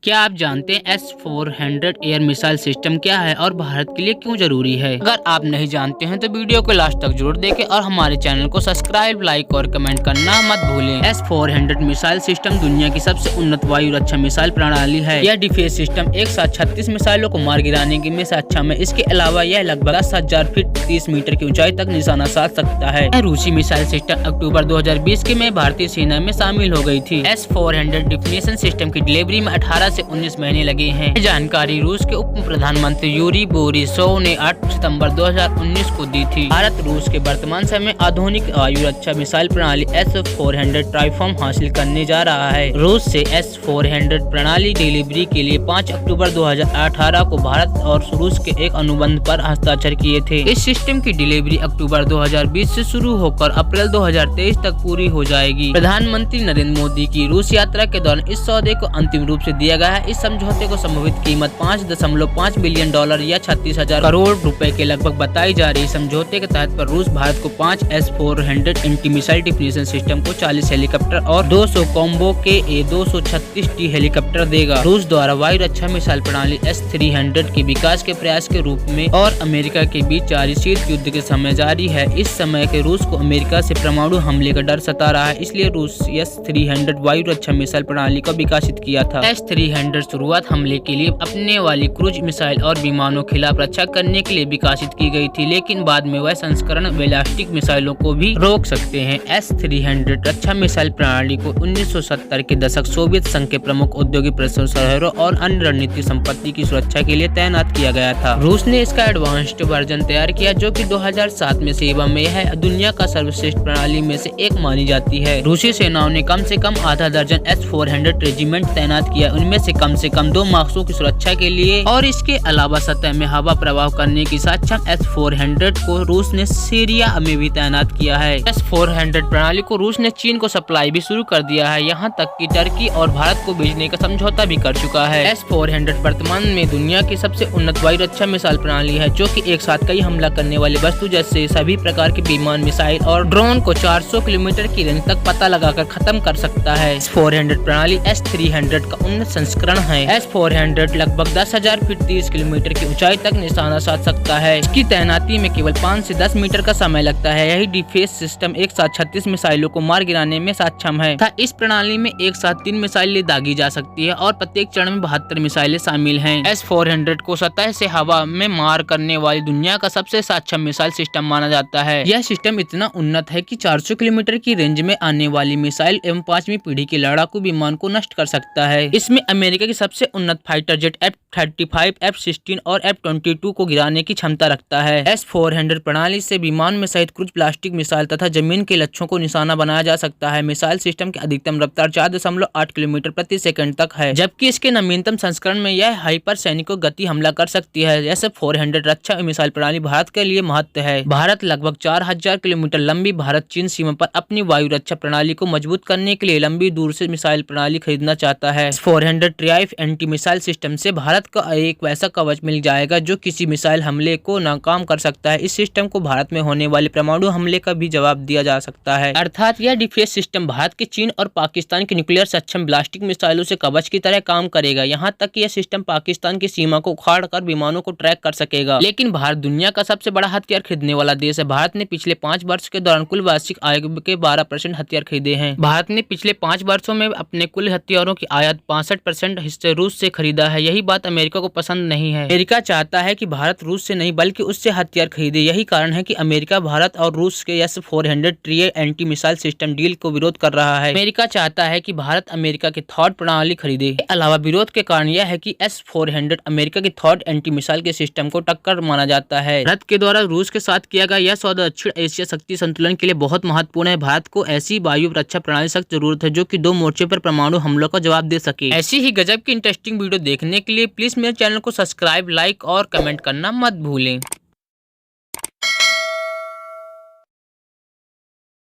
क्या आप जानते हैं S-400 एयर मिसाइल सिस्टम क्या है और भारत के लिए क्यों जरूरी है? अगर आप नहीं जानते हैं तो वीडियो को लास्ट तक जरूर देखें और हमारे चैनल को सब्सक्राइब, लाइक और कमेंट करना मत भूलें। S-400 मिसाइल सिस्टम दुनिया की सबसे उन्नत वायु रक्षा मिसाइल प्रणाली है। यह डिफेंस सिस्टम एक साथ 36 मिसाइलों को मार गिराने में सक्षम है। इसके अलावा यह लगभग 10,000 फीट 30 मीटर की ऊंचाई तक निशाना साध सकता है। रूसी मिसाइल सिस्टम अक्टूबर 2020 में भारतीय सेना में शामिल हो गई थी। S-400 डिफेंस सिस्टम की डिलीवरी में 18 से 19 महीने लगे हैं। जानकारी रूस के उप प्रधानमंत्री यूरी बोरिसोव ने 8 सितंबर 2019 को दी थी। भारत रूस के वर्तमान समय आधुनिक वायु रक्षा मिसाइल प्रणाली S-400 ट्राइफॉर्म हासिल करने जा रहा है। रूस से S-400 प्रणाली डिलीवरी के लिए 5 अक्टूबर 2018 को भारत और रूस के एक अनुबंध पर हस्ताक्षर किए थे। इस सिस्टम की डिलीवरी अक्टूबर 2020 से शुरू होकर अप्रैल 2023 तक पूरी हो जाएगी। प्रधानमंत्री नरेंद्र मोदी की रूस यात्रा के दौरान इस सौदे को अंतिम रूप से दिया गया है। इस समझौते को संभावित कीमत $5.5 बिलियन या 36,000 करोड़ रुपए के लगभग बताई जा रही। समझौते के तहत पर रूस भारत को 5 S-400 anti missile defence system को 40 हेलीकॉप्टर और 200 कॉम्बो के A-236T हेलीकॉप्टर देगा। रूस द्वारा वायु रक्षा मिसाइल प्रणाली S-300 के विकास के प्रयास के रूप में और अमेरिका के बीच जारी शीत युद्ध के समय जारी है। इस समय के रूस को अमेरिका से परमाणु हमले का डर सता रहा है, इसलिए रूस S-300 वायु रक्षा मिसाइल प्रणाली को विकसित किया था। S-300 शुरुआत हमले के लिए अपने वाली क्रूज मिसाइल और विमानों खिलाफ रक्षा करने के लिए विकसित की गई थी, लेकिन बाद में वह संस्करण बैलिस्टिक मिसाइलों को भी रोक सकते हैं। S-300 रक्षा मिसाइल प्रणाली को 1970 के दशक सोवियत संघ के प्रमुख औद्योगिक प्रदर्शन शहरों और अन्य रणनीतिक संपत्ति की सुरक्षा के लिए तैनात किया गया था। रूस ने इसका एडवांस्ड वर्जन तैयार किया जो कि 2007 में सेवा में है। दुनिया का सर्वश्रेष्ठ प्रणाली में से एक मानी जाती है। रूसी सेनाओं ने कम से कम आधा दर्जन S-400 रेजिमेंट तैनात किया, उनमें से कम 2 मकसदों की सुरक्षा के लिए और इसके अलावा सतह में हवा प्रवाह करने की सक्षम S-400 को रूस ने सीरिया में भी तैनात किया है। S-400 प्रणाली को रूस ने चीन को सप्लाई भी शुरू कर दिया है, यहाँ तक कि टर्की और भारत को भेजने का समझौता भी कर चुका है। S-400 वर्तमान में दुनिया की सबसे उन्नत वायु रक्षा मिसाइल प्रणाली है, जो कि एक साथ कई हमला करने वाली वस्तु जैसे सभी प्रकार के विमान, मिसाइल और ड्रोन को 400 किलोमीटर की रेंज तक पता लगाकर खत्म कर सकता है। S-400 प्रणाली S-300 का उन्नत संस्करण है। S-400 लगभग 10,000 फीट 30 किलोमीटर की ऊंचाई तक निशाना साध सकता है। इसकी तैनाती में केवल 5 से 10 मीटर का समय लगता है। यही डिफेंस सिस्टम एक साथ 36 मिसाइलों को मार गिराने में सक्षम है। इस प्रणाली में एक साथ 3 मिसाइलें दागी जा सकती है और प्रत्येक चरण में 72 मिसाइलें शामिल हैं। S-400 को सतह से हवा में मार करने वाली दुनिया का सबसे सक्षम मिसाइल सिस्टम माना जाता है। यह सिस्टम इतना उन्नत है कि 400 किलोमीटर की रेंज में आने वाली मिसाइल एवं 5वीं पीढ़ी के लड़ाकू विमान को नष्ट कर सकता है। इसमें अमेरिका की सबसे उन्नत फाइटर जेट F-35, F-16 और F-22 को गिराने की क्षमता रखता है। S-400 प्रणाली से विमान में सहित क्रूज प्लास्टिक मिसाइल तथा जमीन के लक्ष्यों को निशाना बनाया जा सकता है। मिसाइल सिस्टम की अधिकतम रफ्तार 4.8 किलोमीटर प्रति सेकंड तक है, जबकि इसके नवीनतम संस्करण में यह हाइपरसोनिक गति हमला कर सकती है। S-400 रक्षा मिसाइल प्रणाली भारत के लिए महत्व है। भारत लगभग 4,000 किलोमीटर लंबी भारत चीन सीमा पर अपनी वायु रक्षा प्रणाली को मजबूत करने के लिए लंबी दूर से मिसाइल प्रणाली खरीदना चाहता है। S-400 ट्राइफ एंटी मिसाइल सिस्टम से भारत का एक वैसा कवच मिल जाएगा जो किसी मिसाइल हमले को नाकाम कर सकता है। इस सिस्टम को भारत में होने वाले परमाणु हमले का भी जवाब दिया जा सकता है, अर्थात यह डिफेंस सिस्टम भारत के, चीन और पाकिस्तान के न्यूक्लियर सक्षम बैलिस्टिक मिसाइलों से कवच की तरह काम करेगा। यहाँ तक कि यह सिस्टम पाकिस्तान की सीमा को उखाड़ कर विमानों को ट्रैक कर सकेगा। लेकिन भारत दुनिया का सबसे बड़ा हथियार खरीदने वाला देश है। भारत ने पिछले 5 वर्ष के दौरान कुल वार्षिक आयात के 12% हथियार खरीदे हैं। भारत ने पिछले 5 वर्षों में अपने कुल हथियारों की आयात 65% हिस्से रूस से खरीदा है। यही बात अमेरिका को पसंद नहीं है। अमेरिका चाहता है कि भारत रूस से नहीं बल्कि उससे हथियार खरीदे। यही कारण है कि अमेरिका भारत और रूस के S-400 ट्रिए एंटी मिसाइल सिस्टम डील को विरोध कर रहा है। अमेरिका चाहता है कि भारत अमेरिका की थॉट प्रणाली खरीदे। इसके अलावा विरोध के कारण यह है कि S-400 अमेरिका की थॉट एंटी मिसाइल के सिस्टम को टक्कर माना जाता है। भारत के द्वारा रूस के साथ किया गया यह सौदा दक्षिण एशिया शक्ति संतुलन के लिए बहुत महत्वपूर्ण है। भारत को ऐसी वायु रक्षा प्रणाली सख्त जरूरत है जो कि 2 मोर्चे पर परमाणु हमलों का जवाब दे सके। ऐसी ही गजब की इंटरेस्टिंग वीडियो देखने के लिए प्लीज मेरे चैनल को सब्सक्राइब, लाइक और कमेंट करना मत भूलें।